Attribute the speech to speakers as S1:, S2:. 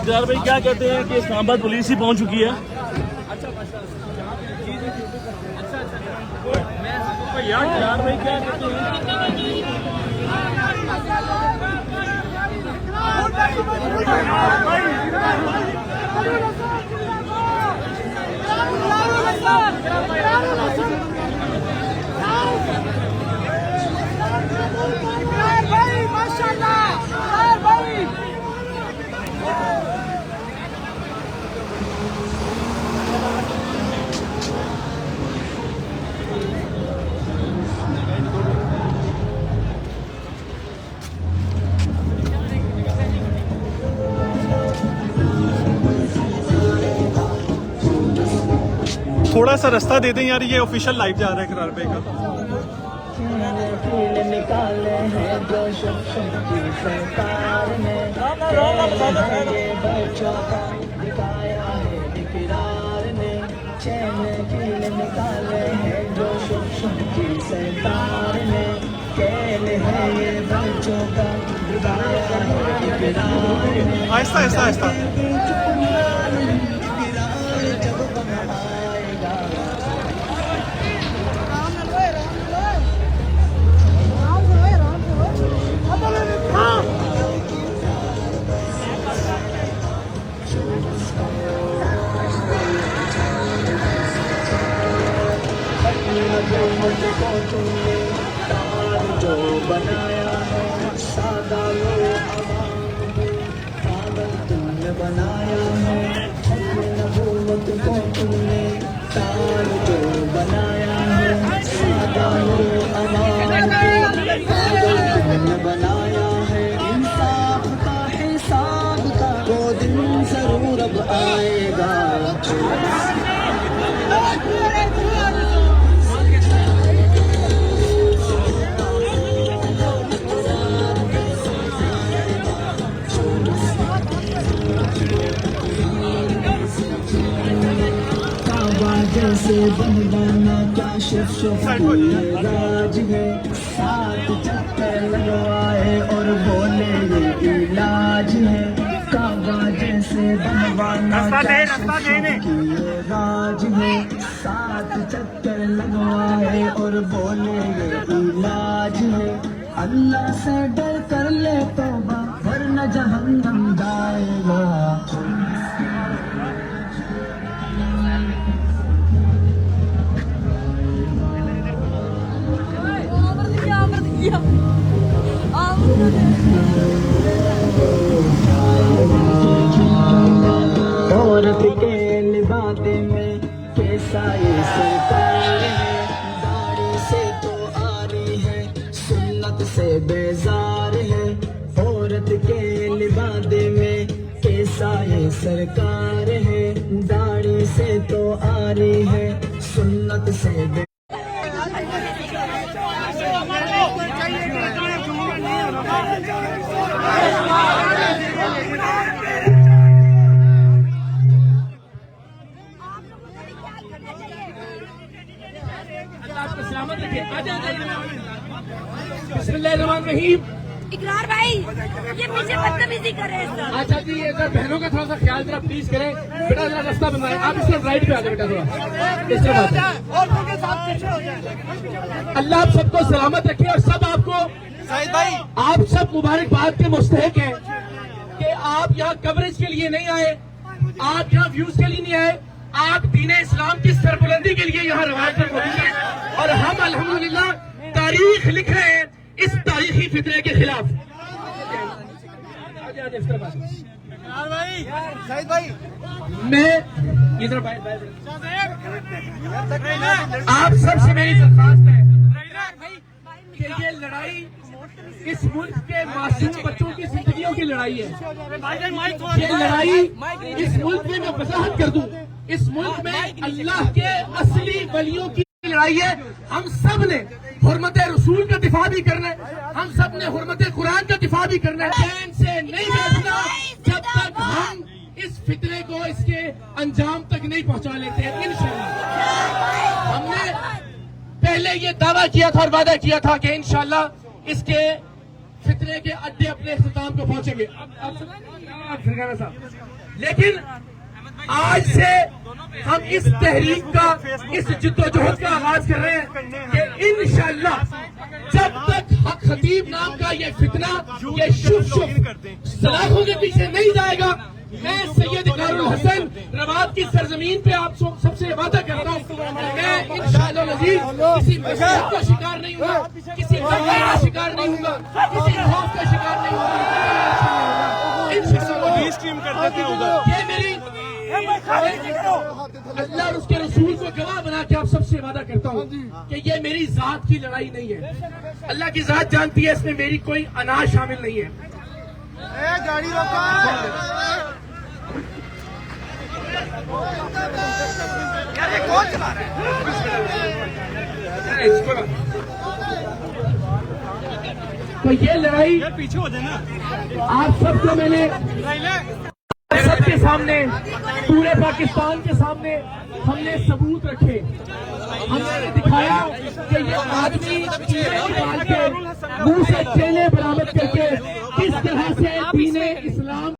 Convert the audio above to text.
S1: इकरार भाई क्या कहते हैं कि इस्लामाबाद पुलिस ही पहुंच चुकी है। इकरार भाई क्या कहते
S2: थोड़ा सा रास्ता दे दें यार, ये ऑफिशियल लाइव जा रहा है इकरार भाई का।
S3: निकाले हैं जो शक्ति सरकार ने बच्चों का दिखाया है इकरार ने। चैन कील निकाले हैं जो शक्ति सरकार ने। खेल है ये बच्चों का दिखाया है इकरार ने।
S2: आहिस्ता आहिस्ता आहिस्ता।
S3: जो बनाया है सादा लो पागल तुमने बनाया है। अपने नबूवत को तुमने तार जो बनाया है सादा लो पागल तुमने बनाया है। इंसाफ का हिसाब का वो दिन जरूर अब आएगा। जैसे बनवाना काशिफ राज है। 7 चक्कर लगवाए और बोले ये इलाज है। काबा जैसे बनवाना राज है। 7 चक्कर लगवाए और बोले ये इलाज है। अल्लाह से डर कर ले तौबा वरना जहन्नम जाएगा। औरत के लिबादे में कैसा ये सरकार है। दाढ़ी से तो आरी है सुन्नत से बेजार है। औरत के लिबादे में कैसा ये सरकार है। दाढ़ी से तो आरी है सुन्नत से
S4: इकरार भाई ये मुझे बदतमीजी कर रहे हैं।
S5: अच्छा जी, अगर बहनों का थोड़ा सा ख्याल जरा प्लीज करें। बेटा जरा रास्ता बनाए, आप इस तरफ राइट पे आ जाए बेटा, थोड़ा इस तरफ आ। अल्लाह आप सबको सलामत रखे और सब आपको भाई आप सब मुबारकबाद के मुस्तहिक हैं कि आप यहाँ कवरेज के लिए नहीं आए, आप यहाँ व्यूज के लिए नहीं आए, आप दीन इस्लाम की सरबुलंदी के लिए यहाँ रवाज पर मौजूद हैं। और हम अल्हम्दुलिल्लाह तारीख लिख रहे हैं इस तारीखी फितरे के खिलाफ। मैं इधर आप सबसे मेरी दरख्वास्त है कि ये लड़ाई इस मुल्क के मासूम बच्चों की जिंदगियों की लड़ाई है। ये लड़ाई इस मुल्क में मैं वजाहत कर दूं, इस मुल्क में अल्लाह के असली वलियों की लड़ाई है। हम सब ने हुर्मत रसूल का दिफा भी करना है, हम सब ने हुर्मत कुरान का दिफा भी करना है। चैन से नहीं बैठना जब तक हम इस फितरे को इसके अंजाम तक नहीं पहुंचा लेते हैं। इंशाअल्लाह हमने पहले ये दावा किया था और वादा किया था कि इंशाअल्लाह इसके फितरे के अड्डे अपने इख्तिताम को पहुंचेंगे। फरगाना साहब, लेकिन आज से हम इस तहरीक का, इस जिद्दोजहद का आगाज कर रहे हैं कि इंशाअल्लाह जब तक हक खतीब नाम का ये फितना, ये शुभ सलाखों के पीछे नहीं जाएगा, मैं सैयद इकरारुल हसन रबात की सरजमीन पे आप सबसे वादा करता हूँ, मैं इंशाअल्लाह नजीर किसी मुसीबत का शिकार नहीं होगा, किसी दंगे का शिकार नहीं होगा, किसी खौफ का शिकार नहीं होगा। इंशाअल्लाह
S2: स्ट्रीम कर देते हैं उधर।
S5: ये मेरी अल्लाह और उसके रसूल को गवाह बना के आप सबसे वादा करता हूँ कि ये मेरी जात की लड़ाई नहीं है। अल्लाह की जात जानती है इसमें मेरी कोई अनाज शामिल नहीं है।
S2: गाड़ी रोका।
S5: यार ये कौन चला रहा है? तो ये लड़ाई
S2: पीछे हो जाना।
S5: आप सबको मैंने सबके सामने, पूरे पाकिस्तान के सामने हमने सबूत रखे, हमने दिखाया कि ये आदमी निकाल के मुंह से चेले बरामद करके किस तरह से दीन इस्लाम